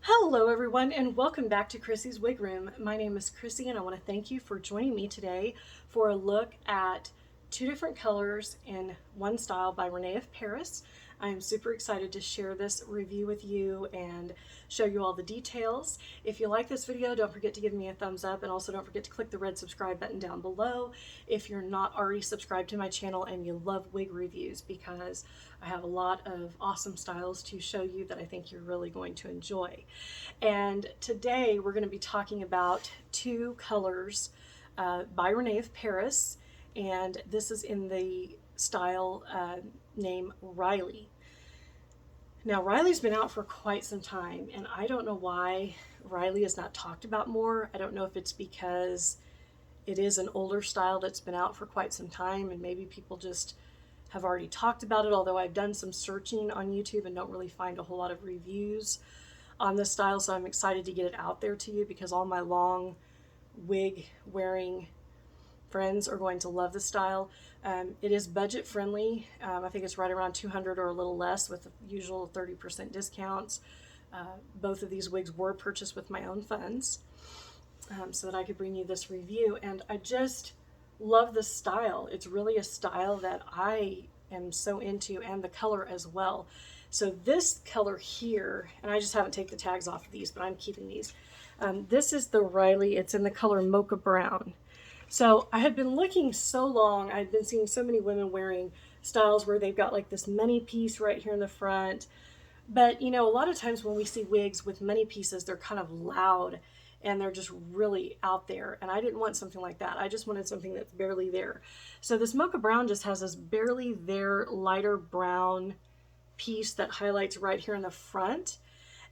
Hello everyone and welcome back to Chrissy's Wig Room. My name is Chrissy and I want to thank you for joining me today for a look at two different colors in one style by Rene of Paris. I am super excited to share this review with you and show you all the details. If you like this video, don't forget to give me a thumbs up and also don't forget to click the red subscribe button down below if you're not already subscribed to my channel and you love wig reviews, because I have a lot of awesome styles to show you that I think you're really going to enjoy. And today we're going to be talking about two colors by Rene of Paris, and this is in the style name Rylee. Now Rylee's been out for quite some time and I don't know why Rylee is not talked about more. I don't know if it's because it is an older style that's been out for quite some time and maybe people just have already talked about it, although I've done some searching on YouTube and don't really find a whole lot of reviews on this style, so I'm excited to get it out there to you because all my long wig wearing friends are going to love the style. It is budget friendly. I think it's right around $200 or a little less with the usual 30% discounts. Both of these wigs were purchased with my own funds so that I could bring you this review, and I just love the style. It's really a style that I am so into, and the color as well. So this color here, and I just haven't taken the tags off of these, but I'm keeping these. This is the Rylee. It's in the color Mocha Brown. So I had been looking so long, I'd been seeing so many women wearing styles where they've got like this money piece right here in the front. But you know, a lot of times when we see wigs with money pieces, they're kind of loud and they're just really out there. And I didn't want something like that. I just wanted something that's barely there. So this Mocha Brown just has this barely there lighter brown piece that highlights right here in the front.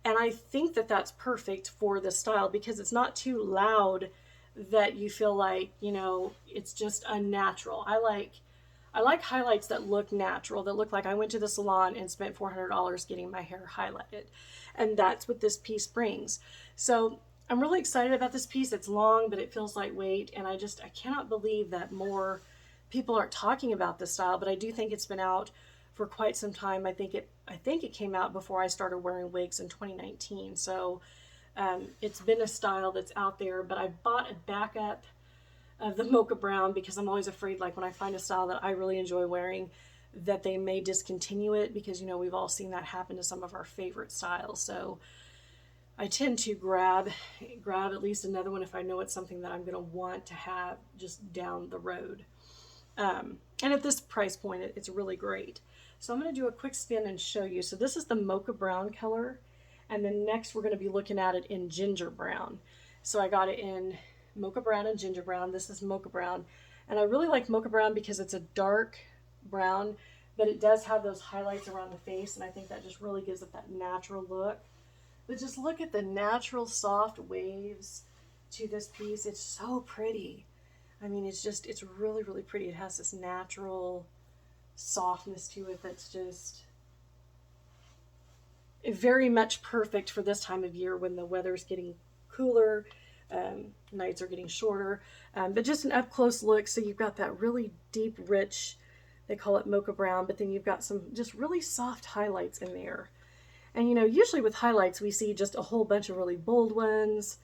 And I think that that's perfect for this style because it's not too loud that you feel like, you know, it's just unnatural. I like highlights that look natural, that look like I went to the salon and spent $400 getting my hair highlighted. And that's what this piece brings. So I'm really excited about this piece. It's long, but it feels lightweight. And I cannot believe that more people aren't talking about this style, but I do think it's been out for quite some time. I think it came out before I started wearing wigs in 2019. So it's been a style that's out there, but I bought a backup of the Mocha Brown because I'm always afraid, like when I find a style that I really enjoy wearing, that they may discontinue it, because you know we've all seen that happen to some of our favorite styles. So I tend to grab at least another one if I know it's something that I'm going to want to have just down the road. And at this price point, it's really great. So I'm going to do a quick spin and show you. So this is the Mocha Brown color. And then next we're going to be looking at it in Ginger Brown. So I got it in Mocha Brown and Ginger Brown. This is Mocha Brown. And I really like Mocha Brown because it's a dark brown, but it does have those highlights around the face. And I think that just really gives it that natural look. But just look at the natural soft waves to this piece. It's so pretty. I mean, it's really, really pretty. It has this natural softness to it that's just very much perfect for this time of year when the weather's getting cooler, nights are getting shorter. But just an up close look. So you've got that really deep, rich, they call it Mocha Brown, but then you've got some just really soft highlights in there. And you know, usually with highlights, we see just a whole bunch of really bold ones,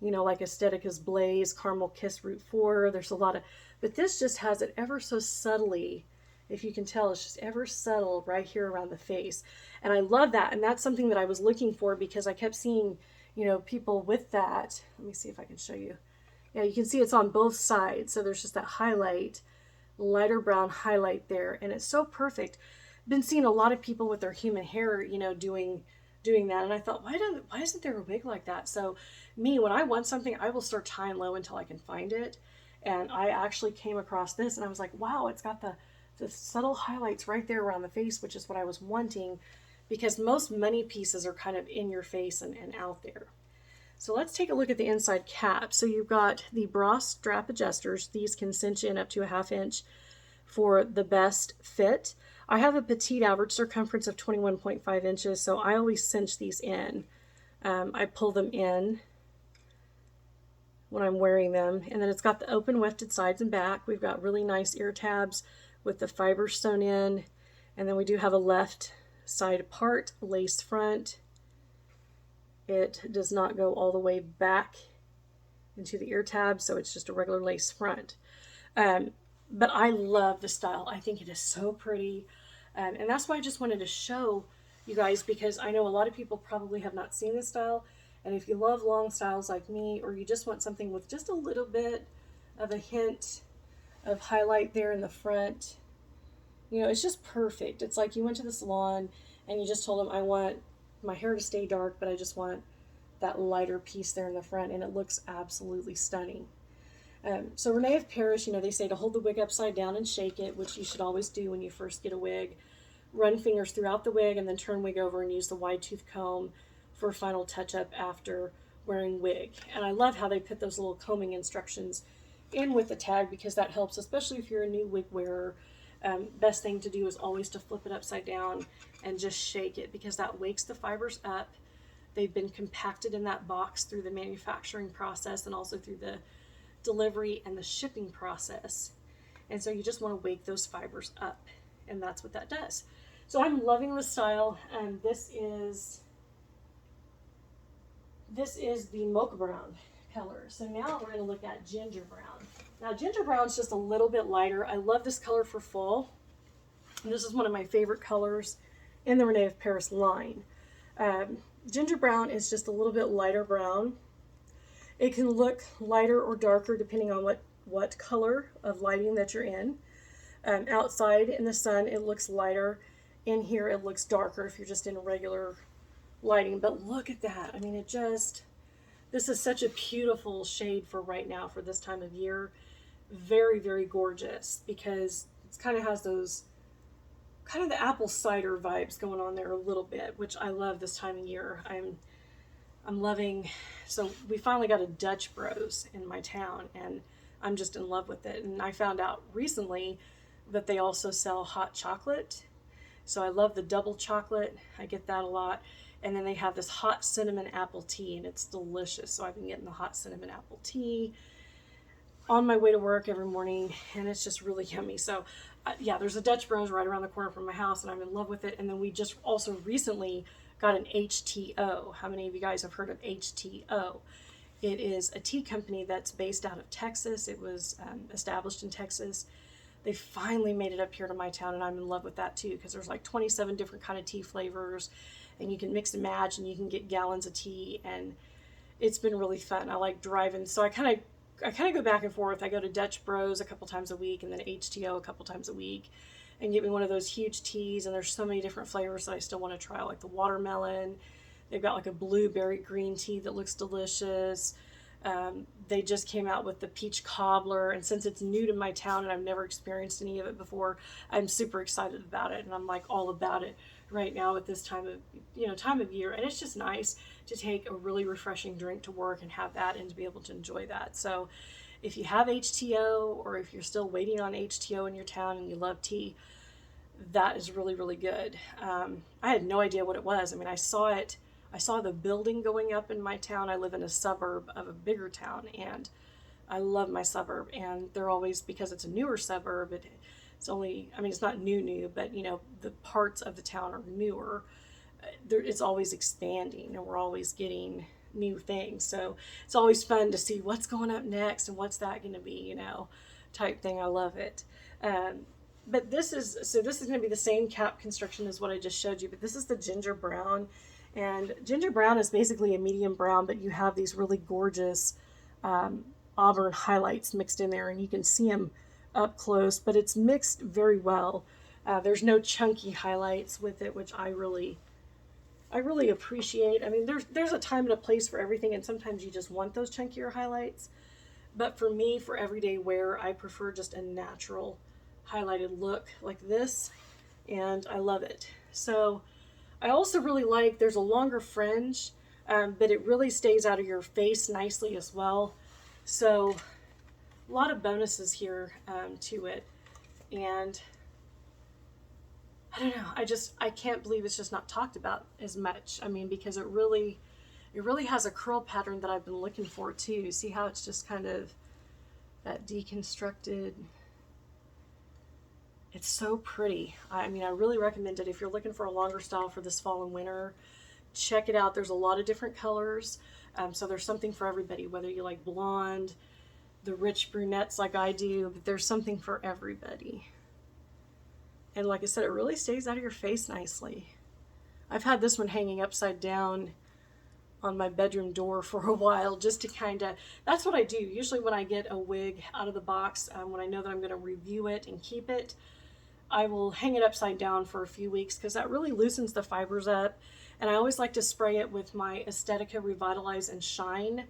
you know, like Aesthetica's Blaze, Caramel Kiss Route 4. There's a lot of, but this just has it ever so subtly. If you can tell, it's just ever subtle right here around the face. And I love that. And that's something that I was looking for because I kept seeing, you know, people with that. Let me see if I can show you. Yeah, you can see it's on both sides. So there's just that highlight, lighter brown highlight there. And it's so perfect. Been seeing a lot of people with their human hair, you know, doing that. And I thought, why isn't there a wig like that? So me, when I want something, I will start tying low until I can find it. And I actually came across this and I was like, wow, it's got the subtle highlights right there around the face, which is what I was wanting, because most money pieces are kind of in your face and out there. So let's take a look at the inside cap. So you've got the bra strap adjusters. These can cinch in up to a 1/2 inch for the best fit. I have a petite average circumference of 21.5 inches, so I always cinch these in. I pull them in when I'm wearing them. And then it's got the open wefted sides and back. We've got really nice ear tabs with the fibers sewn in. And then we do have a left side apart lace front. It does not go all the way back into the ear tab, so it's just a regular lace front. But I love the style. I think it is so pretty. And that's why I just wanted to show you guys, because I know a lot of people probably have not seen this style. And if you love long styles like me, or you just want something with just a little bit of a hint of highlight there in the front, you know, it's just perfect. It's like you went to the salon and you just told them, I want my hair to stay dark, but I just want that lighter piece there in the front, and it looks absolutely stunning. So Rene of Paris, you know, they say to hold the wig upside down and shake it, which you should always do when you first get a wig. Run fingers throughout the wig and then turn wig over and use the wide tooth comb for a final touch up after wearing wig. And I love how they put those little combing instructions in with the tag, because that helps, especially if you're a new wig wearer. Best thing to do is always to flip it upside down and just shake it, because that wakes the fibers up. They've been compacted in that box through the manufacturing process and also through the delivery and the shipping process. And so you just want to wake those fibers up, and that's what that does. So I'm loving the style. This is the Mocha Brown color. So now we're going to look at Ginger Brown. Now Ginger Brown is just a little bit lighter. I love this color for fall. And this is one of my favorite colors in the Rene of Paris line. Ginger Brown is just a little bit lighter brown. It can look lighter or darker depending on what color of lighting that you're in. Outside in the sun, it looks lighter. In here, it looks darker if you're just in regular lighting. But look at that. I mean, this is such a beautiful shade for right now, for this time of year. Very, very gorgeous, because it kind of has those kind of the apple cider vibes going on there a little bit, which I love this time of year. I'm loving. So we finally got a Dutch Bros in my town, and I'm just in love with it. And I found out recently that they also sell hot chocolate. So I love the double chocolate. I get that a lot. And then they have this hot cinnamon apple tea, and it's delicious. So I've been getting the hot cinnamon apple tea on my way to work every morning, and it's just really yummy. So yeah, there's a Dutch Bros right around the corner from my house, and I'm in love with it. And then we just also recently got an HTO. How many of you guys have heard of HTO? It is a tea company that's based out of Texas. It was established in Texas. They finally made it up here to my town, and I'm in love with that too, because there's like 27 different kind of tea flavors, and you can mix and match, and you can get gallons of tea, and it's been really fun. I like driving, so I kind of go back and forth. I go to Dutch Bros a couple times a week, and then HTO a couple times a week, and get me one of those huge teas. And there's so many different flavors that I still want to try, like the watermelon. They've got like a blueberry green tea that looks delicious. They just came out with the peach cobbler, and since it's new to my town and I've never experienced any of it before, I'm super excited about it, and I'm like all about it right now at this time of year. And it's just nice to take a really refreshing drink to work and have that, and to be able to enjoy that. So if you have HTO, or if you're still waiting on HTO in your town and you love tea, that is really, really good. I had no idea what it was. I mean, I saw the building going up in my town. I live in a suburb of a bigger town, and I love my suburb. And they're always, because it's a newer suburb, it's only, I mean, it's not new, but you know, the parts of the town are newer. It's always expanding, and we're always getting new things. So it's always fun to see what's going up next and what's that going to be, you know, type thing. I love it. But this is going to be the same cap construction as what I just showed you, but this is the Ginger Brown. And Ginger Brown is basically a medium brown, but you have these really gorgeous auburn highlights mixed in there, and you can see them up close, but it's mixed very well. There's no chunky highlights with it, which I really appreciate. I mean, there's a time and a place for everything, and sometimes you just want those chunkier highlights. But for me, for everyday wear, I prefer just a natural highlighted look like this, and I love it. So I also really like, there's a longer fringe, but it really stays out of your face nicely as well. So a lot of bonuses here to it. And I don't know, I can't believe it's just not talked about as much. I mean, because it really has a curl pattern that I've been looking for too. See how it's just kind of that deconstructed. It's so pretty. I mean, I really recommend it if you're looking for a longer style for this fall and winter. check it out. There's a lot of different colors. So there's something for everybody, whether you like blonde, the rich brunettes like I do, but there's something for everybody. And like I said, it really stays out of your face nicely. I've had this one hanging upside down on my bedroom door for a while, just to kind of, that's what I do. Usually when I get a wig out of the box, when I know that I'm going to review it and keep it, I will hang it upside down for a few weeks because that really loosens the fibers up. And I always like to spray it with my Estetica Revitalize and Shine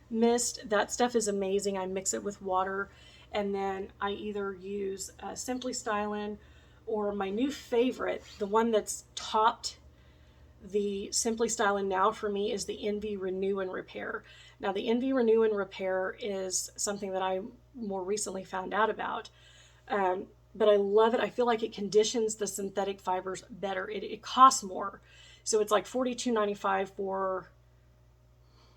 mist. That stuff is amazing. I mix it with water, and then I either use Simply Stylin', or my new favorite, the one that's topped the Simply Stylin' now for me, is the Envy Renew and Repair. Now the Envy Renew and Repair is something that I more recently found out about. But I love it. I feel like it conditions the synthetic fibers better. It costs more. So it's like $42.95 for,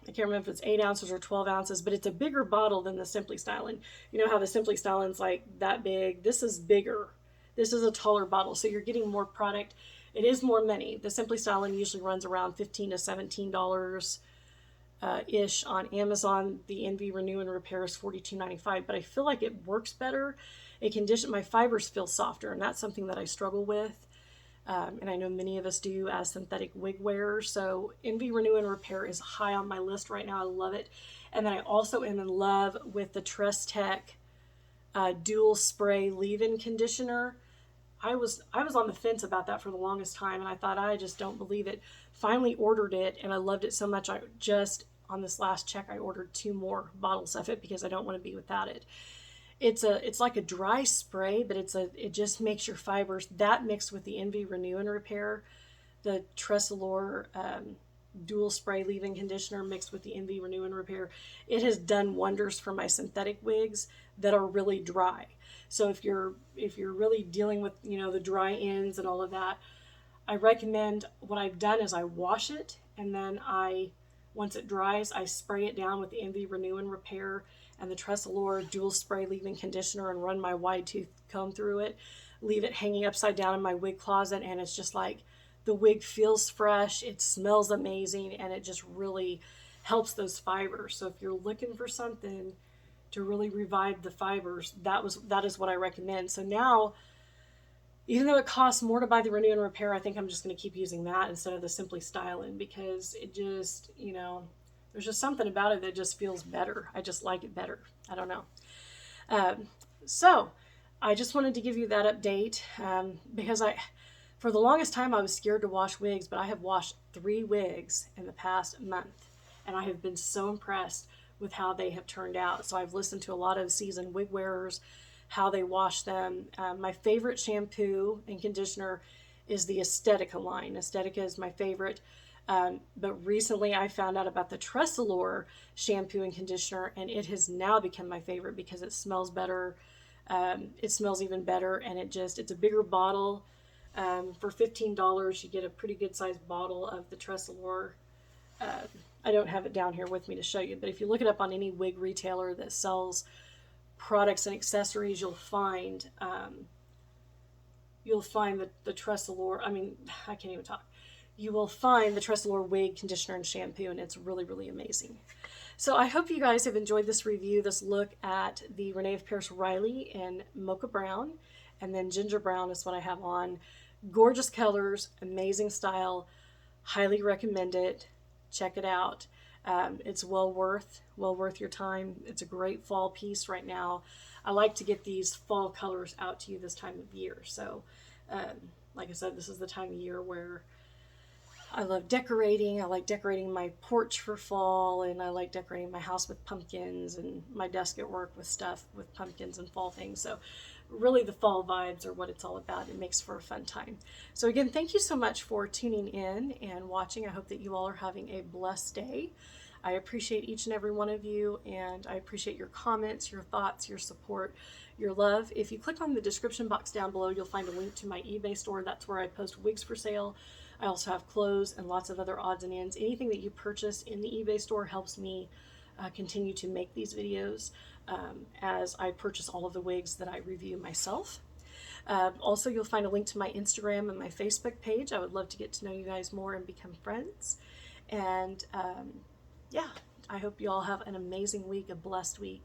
I can't remember if it's 8 ounces or 12 ounces, but it's a bigger bottle than the Simply Stylin'. You know how the Simply Stylin's like that big? This is bigger. This is a taller bottle, so you're getting more product. It is more money. The Simply Stylin' usually runs around $15 to $17 ish on Amazon. The Envy Renew and Repair is $42.95, but I feel like it works better. It conditions, my fibers feel softer, and that's something that I struggle with. And I know many of us do as synthetic wig wearers. So Envy Renew and Repair is high on my list right now. I love it. And then I also am in love with the Tress Tech dual spray leave-in conditioner. I was on the fence about that for the longest time, and I thought, I just don't believe it. Finally ordered it, and I loved it so much. I just, on this last check, I ordered 2 more bottles of it because I don't want to be without it. It's like a dry spray, but it just makes your fibers, that mixed with the Envy Renew and Repair, the Tressalure dual spray leave-in conditioner mixed with the Envy Renew and Repair, it has done wonders for my synthetic wigs that are really dry. So if you're really dealing with, you know, the dry ends and all of that, I recommend, what I've done is I wash it, and then once it dries, I spray it down with the Envy Renew and Repair and the Tressalure dual spray leave-in conditioner, and run my wide tooth comb through it, leave it hanging upside down in my wig closet, and it's just like, the wig feels fresh, it smells amazing, and it just really helps those fibers. So if you're looking for something to really revive the fibers, that is what I recommend. So now, even though it costs more to buy the Renew and Repair, I think I'm just going to keep using that instead of the Simply Stylin', because it just, you know, there's just something about it that just feels better. I just like it better. I don't know. So I just wanted to give you that update because for the longest time, I was scared to wash wigs, but I have washed 3 wigs in the past month, and I have been so impressed with how they have turned out. So I've listened to a lot of seasoned wig wearers, how they wash them. My favorite shampoo and conditioner is the Estetica line. Estetica is my favorite. But recently I found out about the Tressalure shampoo and conditioner, and it has now become my favorite because it smells better. It smells even better, and it's a bigger bottle. For $15, you get a pretty good sized bottle of the Tressalure. I don't have it down here with me to show you, but if you look it up on any wig retailer that sells products and accessories, you'll find the Tressalure. I mean, I can't even talk. You will find the Tressalure wig conditioner and shampoo, and it's really, really amazing. So I hope you guys have enjoyed this review, this look at the Rene of Paris Rylee in Mocha Brown, and then Ginger Brown is what I have on. Gorgeous colors, amazing style, highly recommend it. Check it out. It's well worth your time. It's a great fall piece right now. I like to get these fall colors out to you this time of year. So, like I said, this is the time of year where I love decorating. I like decorating my porch for fall, and I like decorating my house with pumpkins, and my desk at work with stuff with pumpkins and fall things. So really the fall vibes are what it's all about. It makes for a fun time. So again, thank you so much for tuning in and watching. I hope that you all are having a blessed day. I appreciate each and every one of you, and I appreciate your comments, your thoughts, your support, your love. If you click on the description box down below, you'll find a link to my eBay store. That's where I post wigs for sale. I also have clothes and lots of other odds and ends. Anything that you purchase in the eBay store helps me continue to make these videos as I purchase all of the wigs that I review myself. Also, you'll find a link to my Instagram and my Facebook page. I would love to get to know you guys more and become friends. And yeah, I hope you all have an amazing week, a blessed week.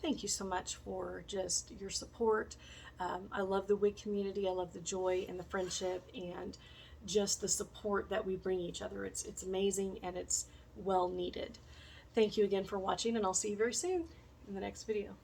Thank you so much for just your support. I love the wig community. I love the joy and the friendship and just the support that we bring each other. It's amazing and it's well needed. Thank you again for watching, and I'll see you very soon in the next video.